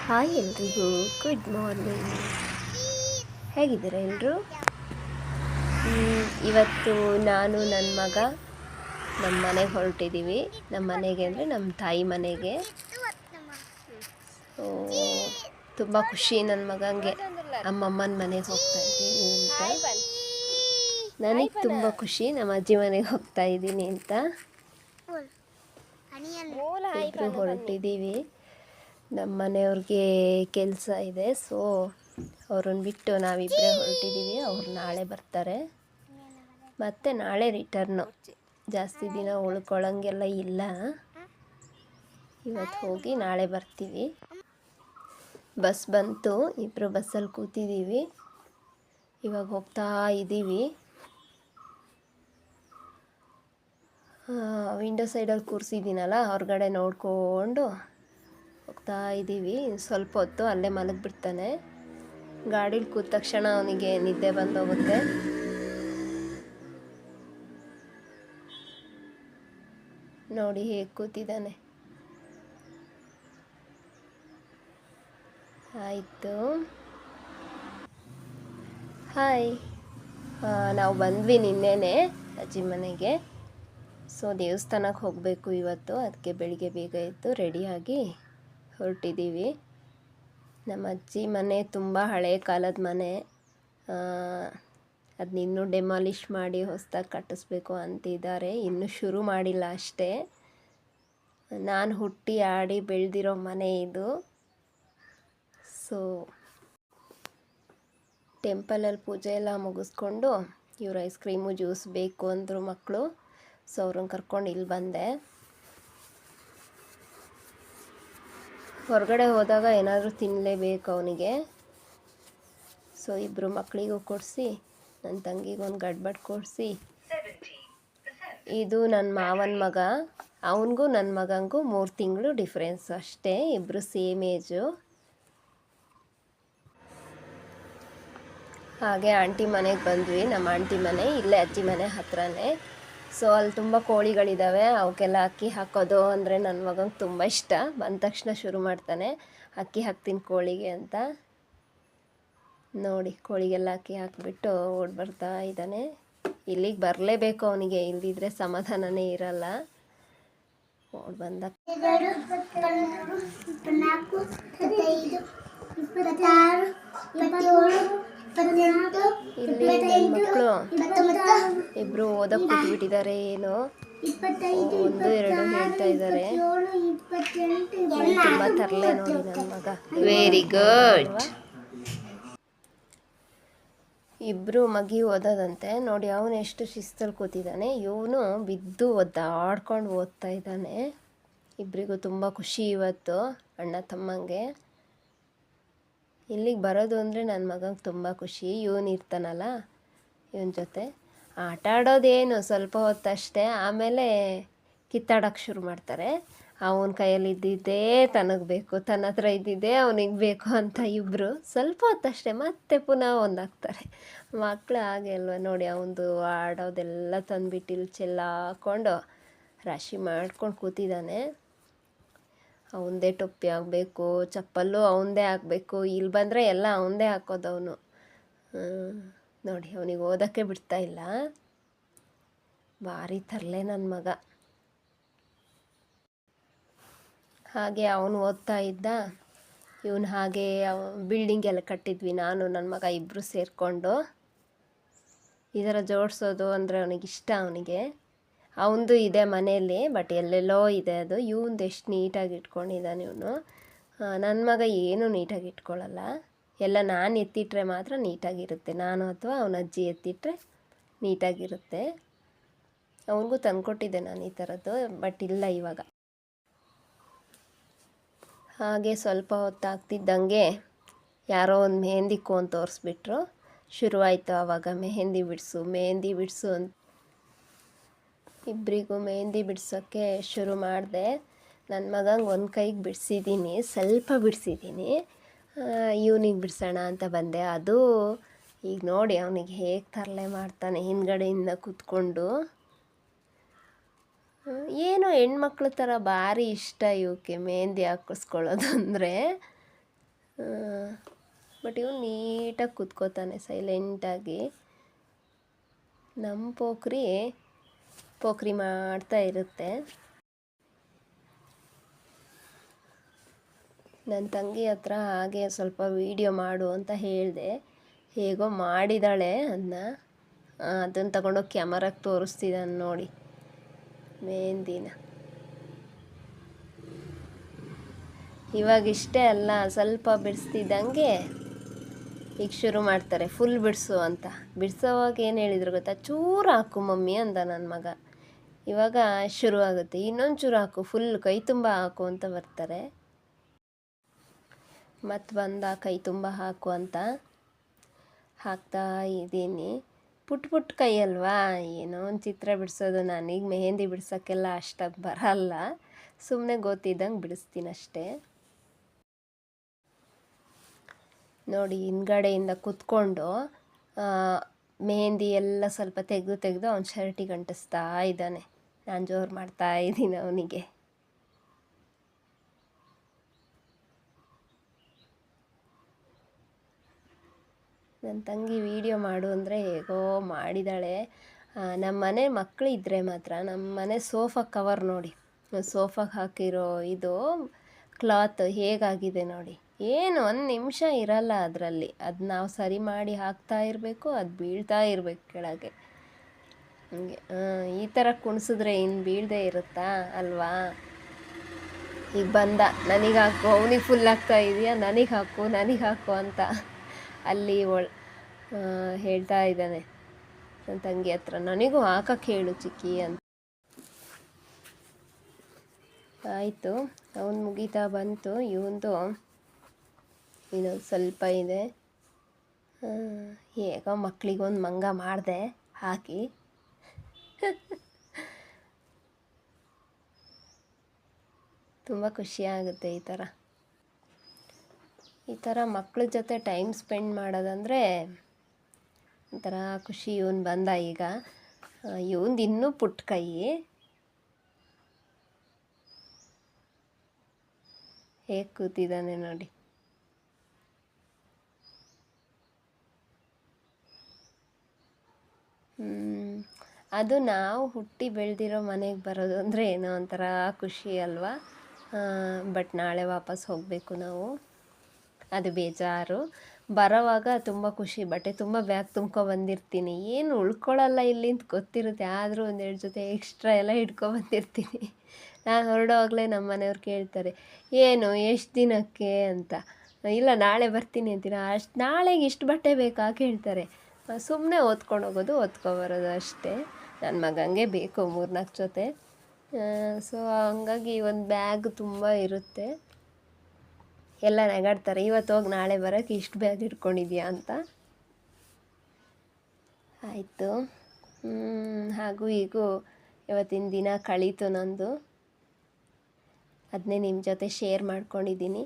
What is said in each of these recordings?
Hi ಎಲ್ರಿಗೂ good morning. ಹೇಗಿದ್ದೀರಾ ಎಲ್ಲರೂ? ಇವತ್ತು ನಾನು ನನ್ನ ಮಗ ನಮ್ಮ ಮನೆಗೆ ಹೊರಟಿದ್ದೀವಿ. ನಮ್ಮ ಮನೆಗೆ ಅಂದರೆ ನಮ್ಮ ತಾಯಿ ಮನೆಗೆ. ತುಂಬ ಖುಷಿ ನನ್ನ ಮಗನಿಗೆ ಅಮ್ಮಮ್ಮನ ಮನೆಗೆ ಹೋಗ್ತಾ ಇದ್ದೀನಿ ಅಂತ. ನನಗೆ ತುಂಬ ಖುಷಿ ನಮ್ಮ ಅಜ್ಜಿ ಮನೆಗೆ ಹೋಗ್ತಾ ಇದ್ದೀನಿ ಅಂತ. ಇಬ್ಬರು ಹೊರಟಿದ್ದೀವಿ. ನಮ್ಮ ಮನೆಯವ್ರಿಗೆ ಕೆಲಸ ಇದೆ, ಸೊ ಅವ್ರನ್ನ ಬಿಟ್ಟು ನಾವಿಬ್ಬರೇ ಹೊರಟಿದ್ದೀವಿ. ಅವ್ರು ನಾಳೆ ಬರ್ತಾರೆ, ಮತ್ತು ನಾಳೆ ರಿಟರ್ನು. ಜಾಸ್ತಿ ದಿನ ಉಳ್ಕೊಳ್ಳೋಂಗೆಲ್ಲ ಇಲ್ಲ. ಇವತ್ತು ಹೋಗಿ ನಾಳೆ ಬರ್ತೀವಿ. ಬಸ್ ಬಂತು, ಇಬ್ಬರು ಬಸ್ಸಲ್ಲಿ ಕೂತಿದ್ದೀವಿ. ಇವಾಗ ಹೋಗ್ತಾ ಇದ್ದೀವಿ. ವಿಂಡೋ ಸೈಡಲ್ಲಿ ಕೂರಿಸಿದ್ದೀನಲ್ಲ, ಹೊರಗಡೆ ನೋಡಿಕೊಂಡು ಹೋಗ್ತಾ ಇದ್ದೀವಿ. ಸ್ವಲ್ಪ ಹೊತ್ತು ಅಲ್ಲೇ ಮಲಗಿಬಿಡ್ತಾನೆ. ಗಾಡೀಲಿ ಕೂತ ತಕ್ಷಣ ಅವನಿಗೆ ನಿದ್ದೆ ಬಂದೋಗುತ್ತೆ. ನೋಡಿ ಹೇಗೆ ಕೂತಿದ್ದಾನೆ. ಆಯಿತು. ಹಾಯ್. ನಾವು ಬಂದ್ವಿ ನಿನ್ನೆನೆ ಅಜ್ಜಿ ಮನೆಗೆ. ಸೊ ದೇವಸ್ಥಾನಕ್ಕೆ ಹೋಗಬೇಕು ಇವತ್ತು. ಅದಕ್ಕೆ ಬೆಳಿಗ್ಗೆ ಬೇಗ ಎದ್ದು ರೆಡಿಯಾಗಿ ಹೊರಟಿದ್ದೀವಿ. ನಮ್ಮ ಅಜ್ಜಿ ಮನೆ ತುಂಬ ಹಳೆಯ ಕಾಲದ ಮನೆ. ಅದನ್ನ ಇನ್ನೂ ಡೆಮಾಲಿಷ್ ಮಾಡಿ ಹೊಸದಾಗಿ ಕಟ್ಟಿಸ್ಬೇಕು ಅಂತಿದ್ದಾರೆ. ಇನ್ನೂ ಶುರು ಮಾಡಿಲ್ಲ ಅಷ್ಟೇ. ನಾನು ಹುಟ್ಟಿ ಆಡಿ ಬೆಳೆದಿರೋ ಮನೆ ಇದು. ಸೊ ಟೆಂಪಲಲ್ಲಿ ಪೂಜೆ ಎಲ್ಲ ಮುಗಿಸ್ಕೊಂಡು ಇವ್ರು ಐಸ್ ಕ್ರೀಮು ಜ್ಯೂಸ್ ಬೇಕು ಅಂದರು ಮಕ್ಕಳು. ಸೊ ಅವ್ರನ್ನ ಕರ್ಕೊಂಡು ಇಲ್ಲಿ ಬಂದೆ. ಹೊರಗಡೆ ಹೋದಾಗ ಏನಾದರೂ ತಿನ್ನಲೇಬೇಕು ಅವನಿಗೆ. ಸೊ ಇಬ್ಬರು ಮಕ್ಕಳಿಗೂ ಕೊಡಿಸಿ, ನನ್ನ ತಂಗಿಗೆ ಒಂದು ಗಡ್ಬಡ್ ಕೊಡಿಸಿ. ಇದು ನನ್ನ ಮಾವನ ಮಗ. ಅವನಿಗೂ ನನ್ನ ಮಗನಿಗೂ 3 ತಿಂಗಳು ಡಿಫ್ರೆನ್ಸ್ ಅಷ್ಟೇ. ಇಬ್ಬರು ಸೇಮ್ ಏಜು. ಹಾಗೆ ಆಂಟಿ ಮನೆಗೆ ಬಂದ್ವಿ. ನಮ್ಮ ಆಂಟಿ ಮನೆ ಇಲ್ಲೇ ಅಜ್ಜಿ ಮನೆ ಹತ್ರನೇ. ಸೊ ಅಲ್ಲಿ ತುಂಬ ಕೋಳಿಗಳಿದ್ದಾವೆ. ಅವಕ್ಕೆಲ್ಲ ಅಕ್ಕಿ ಹಾಕೋದು ಅಂದರೆ ನನ್ನ ಮಗಂಗೆ ತುಂಬ ಇಷ್ಟ. ಬಂದ ತಕ್ಷಣ ಶುರು ಮಾಡ್ತಾನೆ, ಅಕ್ಕಿ ಹಾಕ್ತೀನಿ ಕೋಳಿಗೆ ಅಂತ. ನೋಡಿ ಕೋಳಿಗೆಲ್ಲ ಅಕ್ಕಿ ಹಾಕಿಬಿಟ್ಟು ಓಡಿ ಬರ್ತಾ ಇದ್ದಾನೆ. ಇಲ್ಲಿಗೆ ಬರಲೇಬೇಕು ಅವನಿಗೆ, ಇಲ್ದಿದ್ರೆ ಸಮಾಧಾನನೇ ಇರಲ್ಲ. ಓಡಿ ಬಂದ ಇಲ್ಲಿ ನನ್ನ ಮಕ್ಕಳು ಇಬ್ಬರು ಓದಕ್ಕೆ ಕೂತ್ಬಿಟ್ಟಿದ್ದಾರೆ. ಏನು 1, 2 ಹೇಳ್ತಾ ಇದ್ದಾರೆ. ತುಂಬ ತರಲೆ ನೋಡಿ ನನ್ನ ಮಗ. Very good. ಇಬ್ಬರು ಮಗಿ ಓದೋದಂತೆ. ನೋಡಿ ಅವನು ಎಷ್ಟು ಶಿಸ್ತಲ್ಲಿ ಕೂತಿದ್ದಾನೆ. ಇವನು ಬಿದ್ದು ಒದ್ದಾಡ್ಕೊಂಡು ಓದ್ತಾ ಇದ್ದಾನೆ. ಇಬ್ಬರಿಗೂ ತುಂಬ ಖುಷಿ ಇವತ್ತು ಅಣ್ಣ ತಮ್ಮಂಗೆ. ಇಲ್ಲಿಗೆ ಬರೋದು ಅಂದರೆ ನನ್ನ ಮಗಂಗೆ ತುಂಬ ಖುಷಿ. ಇವನು ಇರ್ತಾನಲ್ಲ, ಇವನ ಜೊತೆ ಆಟ ಆಡೋದೇನು ಸ್ವಲ್ಪ ಹೊತ್ತಷ್ಟೇ. ಆಮೇಲೆ ಕಿತ್ತಾಡೋಕ್ಕೆ ಶುರು ಮಾಡ್ತಾರೆ. ಅವನ ಕೈಯಲ್ಲಿ ಇದ್ದಿದ್ದೇ ತನಗೆ ಬೇಕು, ತನ್ನ ಹತ್ರ ಇದ್ದಿದ್ದೇ ಅವನಿಗೆ ಬೇಕು ಅಂತ ಇಬ್ಬರು ಸ್ವಲ್ಪ ಹೊತ್ತಷ್ಟೇ, ಮತ್ತೆ ಪುನಃ ಒಂದಾಗ್ತಾರೆ. ಮಕ್ಕಳು ಹಾಗೆ ಅಲ್ವ. ನೋಡಿ ಅವನದು ಆಡೋದೆಲ್ಲ ತಂದುಬಿಟ್ಟು ಇಲ್ಲಿ ಚೆಲ್ಲಾಕೊಂಡು ರಾಶಿ ಮಾಡ್ಕೊಂಡು ಕೂತಿದ್ದಾನೆ. ಅವನದೇ ಟೊಪ್ಪಿ ಆಗಬೇಕು, ಚಪ್ಪಲ್ಲು ಅವನದೇ ಆಗಬೇಕು. ಇಲ್ಲಿ ಬಂದರೆ ಎಲ್ಲ ಅವನದೇ ಹಾಕೋದು ಅವನು. ನೋಡಿ ಅವನಿಗೆ ಓದೋಕ್ಕೆ ಬಿಡ್ತಾ ಇಲ್ಲ. ಭಾರಿ ತರಲೆ ನನ್ನ ಮಗ. ಹಾಗೆ ಅವನು ಓದ್ತಾ ಇದ್ದ. ಇವನು ಹಾಗೆ ಬಿಲ್ಡಿಂಗ್ ಎಲ್ಲ ಕಟ್ಟಿದ್ವಿ ನಾನು ನನ್ನ ಮಗ ಇಬ್ಬರು ಸೇರಿಕೊಂಡು. ಈ ಥರ ಜೋಡಿಸೋದು ಅಂದರೆ ಅವನಿಗಿಷ್ಟ. ಅವನದು ಇದೆ ಮನೆಯಲ್ಲಿ, ಬಟ್ ಎಲ್ಲೆಲ್ಲೋ ಇದೆ ಅದು. ಇವಂದು ಎಷ್ಟು ನೀಟಾಗಿ ಇಟ್ಕೊಂಡಿದ್ದಾನೆ ಇವನು. ನನ್ನ ಮಗ ಏನೂ ನೀಟಾಗಿ ಇಟ್ಕೊಳ್ಳಲ್ಲ. ಎಲ್ಲ ನಾನು ಎತ್ತಿಟ್ರೆ ಮಾತ್ರ ನೀಟಾಗಿರುತ್ತೆ. ನಾನು ಅಥವಾ ಅವನ ಅಜ್ಜಿ ಎತ್ತಿಟ್ರೆ ನೀಟಾಗಿರುತ್ತೆ. ಅವನಿಗೂ ತಂದುಕೊಟ್ಟಿದ್ದೆ ನಾನು ಈ ಥರದ್ದು, ಬಟ್ ಇಲ್ಲ ಇವಾಗ. ಹಾಗೆ ಸ್ವಲ್ಪ ಹೊತ್ತಾಗ್ತಿದ್ದಂಗೆ ಯಾರೋ ಒಂದು ಮೆಹಂದಿ ಕೋನ್ ತೋರಿಸ್ಬಿಟ್ರು. ಶುರುವಾಯಿತು ಆವಾಗ ಮೆಹಂದಿ ಬಿಡಿಸು ಅಂತ. ಇಬ್ಬರಿಗೂ ಮೆಹಂದಿ ಬಿಡ್ಸೋಕ್ಕೆ ಶುರು ಮಾಡಿದೆ. ನನ್ನ ಮಗಂಗೆ ಒಂದು ಕೈಗೆ ಬಿಡಿಸಿದ್ದೀನಿ, ಸ್ವಲ್ಪ ಬಿಡಿಸಿದ್ದೀನಿ. ಇವನಿಗೆ ಬಿಡಿಸೋಣ ಅಂತ ಬಂದೆ. ಅದು ಈಗ ನೋಡಿ ಅವನಿಗೆ ಹೇಗೆ ತರಲೆ ಮಾಡ್ತಾನೆ ಹಿಂದ್ಗಡೆಯಿಂದ ಕೂತ್ಕೊಂಡು. ಏನೋ ಹೆಣ್ಮಕ್ಳ ಥರ ಭಾರಿ ಇಷ್ಟ ಇವಕ್ಕೆ ಮೆಹಂದಿ ಹಾಕಿಸ್ಕೊಳ್ಳೋದು ಅಂದರೆ. ಬಟ್ ಇವನು ನೀಟಾಗಿ ಕೂತ್ಕೋತಾನೆ ಸೈಲೆಂಟಾಗಿ. ನಮ್ಮ ಪೋಖ್ರಿ ಮಾಡ್ತಾ ಇರುತ್ತೆ. ನನ್ನ ತಂಗಿ ಹತ್ರ ಹಾಗೆ ಸ್ವಲ್ಪ ವೀಡಿಯೋ ಮಾಡು ಅಂತ ಹೇಳಿದೆ. ಹೇಗೋ ಮಾಡಿದಾಳೆ ಅದನ್ನು ತಗೊಂಡೋಗಿ ಕ್ಯಾಮರಾಗೆ ತೋರಿಸ್ತಿದ್ದಾನೆ ನೋಡಿ ಮೆಹಂದಿನ. ಇವಾಗಿಷ್ಟೇ ಅಲ್ಲ, ಸ್ವಲ್ಪ ಬಿಡಿಸ್ತಿದ್ದಂಗೆ ಈಗ ಶುರು ಮಾಡ್ತಾರೆ ಫುಲ್ ಬಿಡಿಸು ಅಂತ. ಬಿಡಿಸೋವಾಗ ಏನು ಹೇಳಿದ್ರು ಗೊತ್ತಾ, ಚೂರು ಹಾಕು ಮಮ್ಮಿ ಅಂದ ನನ್ನ ಮಗ. ಇವಾಗ ಶುರು ಆಗುತ್ತೆ, ಇನ್ನೊಂದು ಚೂರು ಹಾಕು, ಫುಲ್ ಕೈ ತುಂಬ ಹಾಕು ಅಂತ ಬರ್ತಾರೆ. ಮತ್ತು ಬಂದ ಕೈ ತುಂಬ ಹಾಕು ಅಂತ ಹಾಕ್ತಾ ಇದ್ದೀನಿ. ಪುಟ್ಟ ಕೈ ಅಲ್ವಾ, ಏನೋ ಒಂದು ಚಿತ್ರ ಬಿಡಿಸೋದು. ನನಗೆ ಮೆಹಂದಿ ಬಿಡ್ಸೋಕ್ಕೆಲ್ಲ ಅಷ್ಟಾಗಿ ಬರಲ್ಲ, ಸುಮ್ಮನೆ ಗೊತ್ತಿದ್ದಂಗೆ ಬಿಡಿಸ್ತೀನಿ ಅಷ್ಟೇ. ನೋಡಿ ಹಿಂದ್ಗಡೆಯಿಂದ ಕೂತ್ಕೊಂಡು ಮೆಹಂದಿ ಎಲ್ಲ ಸ್ವಲ್ಪ ತೆಗೆದು ಅವ್ನ ಶರ್ಟಿಗೆ ಅಂಟಿಸ್ತಾ ಇದ್ದಾನೆ. ನಾನು ಜೋರು ಮಾಡ್ತಾ ಇದ್ದೀನಿ ಅವನಿಗೆ. ನನ್ನ ತಂಗಿ ವೀಡಿಯೋ ಮಾಡು ಅಂದರೆ ಹೇಗೋ ಮಾಡಿದಾಳೆ. ನಮ್ಮ ಮನೆ ಮಕ್ಕಳು ಇದ್ದರೆ ಮಾತ್ರ, ನಮ್ಮ ಮನೆ ಸೋಫಾ ಕವರ್ ನೋಡಿ, ಸೋಫಾಗೆ ಹಾಕಿರೋ ಇದು ಕ್ಲಾತ್ ಹೇಗಾಗಿದೆ ನೋಡಿ. ಏನು ಒಂದು ನಿಮಿಷ ಇರಲ್ಲ ಅದರಲ್ಲಿ. ಅದು ನಾವು ಸರಿ ಮಾಡಿ ಹಾಕ್ತಾ ಇರಬೇಕು, ಅದು ಬೀಳ್ತಾ ಇರಬೇಕು ಕೆಳಗೆ. ಹಂಗೆ ಈ ಥರ ಕುಣಿಸಿದ್ರೆ ಇನ್ನು ಬೀಳದೇ ಇರುತ್ತಾ ಅಲ್ವಾ. ಈಗ ಬಂದ, ನನಗೆ ಹಾಕು, ಅವನಿಗೆ ಫುಲ್ ಆಗ್ತಾ ಇದೆಯಾ, ನನಗೆ ಹಾಕು ಅಂತ ಅಲ್ಲಿ ಹೇಳ್ತಾ ಇದ್ದಾನೆ ನನ್ನ ತಂಗಿ ಹತ್ರ. ನನಗೂ ಹಾಕಕ್ಕೆ ಹೇಳು ಚಿಕ್ಕಿ ಅಂತ. ಆಯಿತು, ಅವನು ಮುಗೀತಾ ಬಂತು. ಇವಂದು ಇನ್ನೊಂದು ಸ್ವಲ್ಪ ಇದೆ. ಹೇಗೋ ಮಕ್ಕಳಿಗೊಂದು ಮಂಗ ಮಾಡಿದೆ ಹಾಕಿ. ತುಂಬ ಖುಷಿಯಾಗುತ್ತೆ ಈ ಥರ ಮಕ್ಕಳ ಜೊತೆ ಟೈಮ್ ಸ್ಪೆಂಡ್ ಮಾಡೋದಂದರೆ ಒಂಥರ ಖುಷಿ. ಇವನು ಬಂದ ಈಗ, ಇವಂದು ಇನ್ನೂ ಪುಟ್ಟ ಕೈ. ಹೇಗೆ ಕೂತಿದ್ದಾನೆ ನೋಡಿ. ಅದು ನಾವು ಹುಟ್ಟಿ ಬೆಳೆದಿರೋ ಮನೆಗೆ ಬರೋದು ಅಂದರೆ ಏನೋ ಒಂಥರ ಖುಷಿ ಅಲ್ವಾ. ಬಟ್ ನಾಳೆ ವಾಪಸ್ ಹೋಗಬೇಕು ನಾವು, ಅದು ಬೇಜಾರು. ಬರೋವಾಗ ತುಂಬ ಖುಷಿ, ಬಟ್ಟೆ ತುಂಬ ಬ್ಯಾಗ್ ಬಂದಿರ್ತೀನಿ. ಏನು ಉಳ್ಕೊಳ್ಳಲ್ಲ ಇಲ್ಲಿ ಅಂತ ಗೊತ್ತಿರುತ್ತೆ, ಆದರೂ ಒಂದೆರಡು ಜೊತೆ ಎಕ್ಸ್ಟ್ರಾ ಎಲ್ಲ ಬಂದಿರ್ತೀನಿ. ನಾನು ಹೊರಡೋವಾಗಲೇ ನಮ್ಮ ಮನೆಯವ್ರು ಕೇಳ್ತಾರೆ, ಏನು ಎಷ್ಟು ದಿನಕ್ಕೆ ಅಂತ. ಇಲ್ಲ ನಾಳೆ ಬರ್ತೀನಿ ಅಂತೀನಿ. ನಾಳೆಗೆ ಇಷ್ಟು ಬಟ್ಟೆ ಬೇಕಾ ಕೇಳ್ತಾರೆ. ಸುಮ್ಮನೆ ಓದ್ಕೊಂಡು ಹೋಗೋದು, ಓದ್ಕೊಬರೋದು ಅಷ್ಟೇ. ನನ್ನ ಮಗನಿಗೆ ಬೇಕು 3-4 ಜೊತೆ. ಸೊ ಹಂಗಾಗಿ ಒಂದು ಬ್ಯಾಗ್ ತುಂಬ ಇರುತ್ತೆ. ಎಲ್ಲ ನಗಾಡ್ತಾರೆ, ಇವತ್ತು ಹೋಗಿ ನಾಳೆ ಬರೋಕ್ಕೆ ಇಷ್ಟು ಬ್ಯಾಗ್ ಇಟ್ಕೊಂಡಿದ್ಯಾ ಅಂತ. ಆಯಿತು, ಹಾಗೂ ಹೀಗೂ ಇವತ್ತಿನ ದಿನ ಕಳೀತು ನಂದು. ಅದನ್ನೇ ನಿಮ್ಮ ಜೊತೆ ಶೇರ್ ಮಾಡ್ಕೊಂಡಿದ್ದೀನಿ.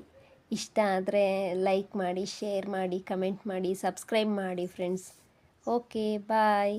ಇಷ್ಟ ಆದರೆ ಲೈಕ್ ಮಾಡಿ, ಶೇರ್ ಮಾಡಿ, ಕಮೆಂಟ್ ಮಾಡಿ, ಸಬ್ಸ್ಕ್ರೈಬ್ ಮಾಡಿ ಫ್ರೆಂಡ್ಸ್. ಓಕೆ, ಬಾಯ್.